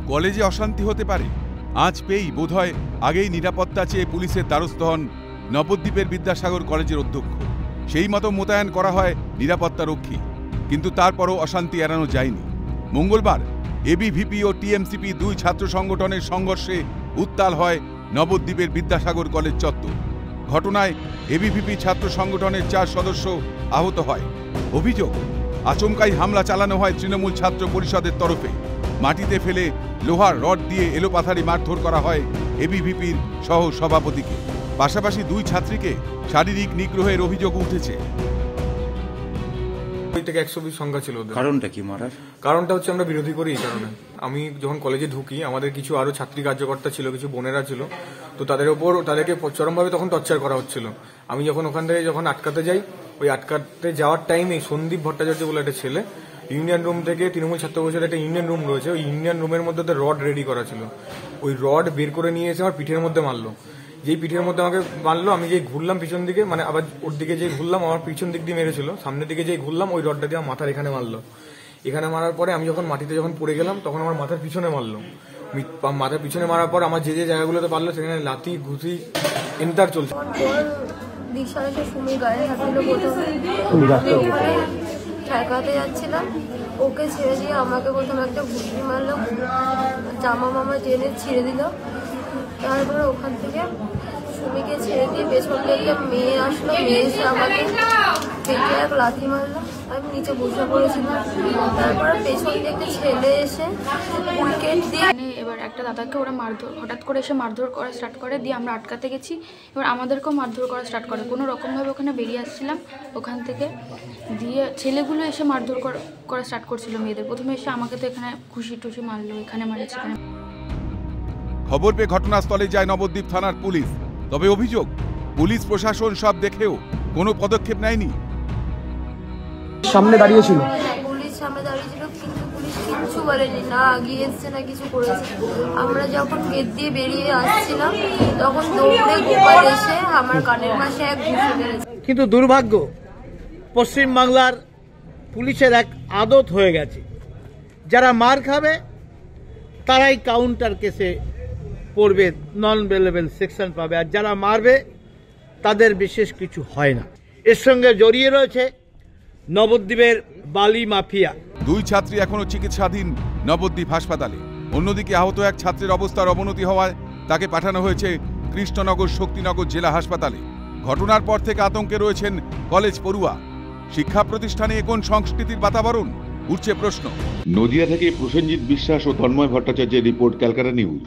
কলেজে অশান্তি হতে পারে, আজ পেয়েই বোধহয় আগেই নিরাপত্তা চেয়ে পুলিশের দ্বারস্থ হন নবদ্বীপের বিদ্যাসাগর কলেজের অধ্যক্ষ। সেই মতো মোতায়েন করা হয় নিরাপত্তা রক্ষী, কিন্তু তারপরও অশান্তি এড়ানো যায়নি। মঙ্গলবার এবিভিপি ও টিএমসিপি দুই ছাত্র সংগঠনের সংঘর্ষে উত্তাল হয় নবদ্বীপের বিদ্যাসাগর কলেজ চত্বর। ঘটনায় এবিভিপি ছাত্র সংগঠনের 4 সদস্য আহত হয়। অভিযোগ, আচমকাই হামলা চালানো হয় তৃণমূল ছাত্র পরিষদের তরফে। মাটিতে ফেলে লোহার রড দিয়ে এলোপাথারি মারধর করা হয় এবিভিপির সহ সভাপতিকে। পাশাপাশি দুই ছাত্রীকে শারীরিক নিগ্রহের অভিযোগ উঠেছে। থেকে 120 সংখ্যা ছিল। কারণটা কি মারার? কারণটা হচ্ছে আমরা বিরোধী করি এই কারণে। আমি যখন কলেজে ঢুকি, আমাদের কিছু আরো ছাত্রী কার্যকর্তা ছিল, কিছু বোনেরা ছিল, তো তাদেরকে চরমভাবে তখন টর্চার করা হচ্ছিল। আমি যখন ওখান থেকে আটকাতে যাই, ওই আটকাতে যাওয়ার টাইমে সন্দীপ ভট্টাচার্য বলে একটা ছেলে ইউনিয়ন রুম থেকে, তৃণমূল ছাত্র পরিষদের একটা ইউনিয়ন রুম রয়েছে, ওই ইউনিয়ন রুমের মধ্যে রড রেডি করা ছিল, ওই রড বের করে নিয়ে এসে আমার পিঠের মধ্যে মারলো। যেই পিঠের মধ্যে আমাকে মারলো, আমি যেই ঘুরলাম পিছন দিকে, মানে আবার ওর দিকে যেই ঘুরলাম, আমার পিছন দিক দিয়ে মেরেছিল, সামনের দিকে যেই ঘুরলাম ওই রডটা দিয়ে আমার মাথার এখানে মারলো। এখানে মারার পরে আমি যখন মাটিতে পড়ে গেলাম, তখন আমার মাথার পিছনে মারলো। মাথার পিছনে মারার পর আমার যে জায়গাগুলোতে পারলো সেখানে লাথি ঘুষি এন্টার চলছে। ঠেকাতে যাচ্ছিলাম, ওকে ছেড়ে দিয়ে আমাকে প্রথমে একটা ঘুষি মারলো, জামা মামা টেনে ছিঁড়ে দিল। তারপরে ওখান থেকে সুমিকে ছেড়ে দিয়ে পেছন থেকে মেয়ে আসলো, মেয়ে এসে আমাকে পেটে এক লাথি মারলো। আমি নিচে বসে পড়েছিলাম। তারপরে পেছন থেকে একটা ছেলে এসে উইকেট দিয়ে, এবার একটা দাদাকে ওরা হঠাৎ করে এসে মারধর করা স্টার্ট করে, দিয়ে আমরা আটকাতে গেছি। এবার আমাদেরকেও মারধর করা স্টার্ট করে। কোনো রকমভাবে ওখানে বেরিয়ে আসছিলাম ওখান থেকে, দিয়ে ছেলেগুলো এসে মারধর করা স্টার্ট করছিল মেয়েদের। প্রথমে এসে আমাকে তো এখানে খুশি টুসি মারলো, এখানে মারেছে, এখানে। খবর পেয়ে ঘটনাস্থলে যায় নবদ্বীপ থানার পুলিশ। তবে অভিযোগ, পুলিশ প্রশাসন সব দেখেও কোনো পদক্ষেপ নেয়নি। সামনে দাঁড়িয়েছিল, পুলিশ সামনে দাঁড়িয়েছিল, কিন্তু পুলিশ কিচ্ছু বলেনি, না আগিয়ে এসছে না কিছু করেছে। আমরা যখন গেট দিয়ে বেরিয়ে আসছিলাম, তখন দৌড়ে গোপাল এসে আমার কানের মাসে এক ঘুষি মেরেছে। কিন্তু দুর্ভাগ্য, পশ্চিমবাংলার পুলিশের এক আদত হয়ে গেছে, যারা মার খাবে তারাই কাউন্টার কেসে পড়বে, নন বেলেবল সেকশন পাবে, আর যারা মারবে তাদের বিশেষ কিছু হয় না। এর সঙ্গে জড়িয়ে রয়েছে নবদ্বীপের বালি মাফিয়া। দুই ছাত্রী এখনো চিকিৎসাধীন নবদ্বীপ হাসপাতালে। অন্যদিকে আহত এক ছাত্রের অবস্থার অবনতি হওয়ায় তাকে পাঠানো হয়েছে কৃষ্ণনগর শক্তিনগর জেলা হাসপাতালে। ঘটনার পর থেকে আতঙ্কে রয়েছেন কলেজ পড়ুয়া। শিক্ষা প্রতিষ্ঠানে কোন সংস্কৃতির বাতাবরণ, উঠছে প্রশ্ন। নদিয়া থেকে প্রসেনজিৎ বিশ্বাস ও তন্ময় ভট্টাচার্যের রিপোর্ট, ক্যালকাটা নিউজ।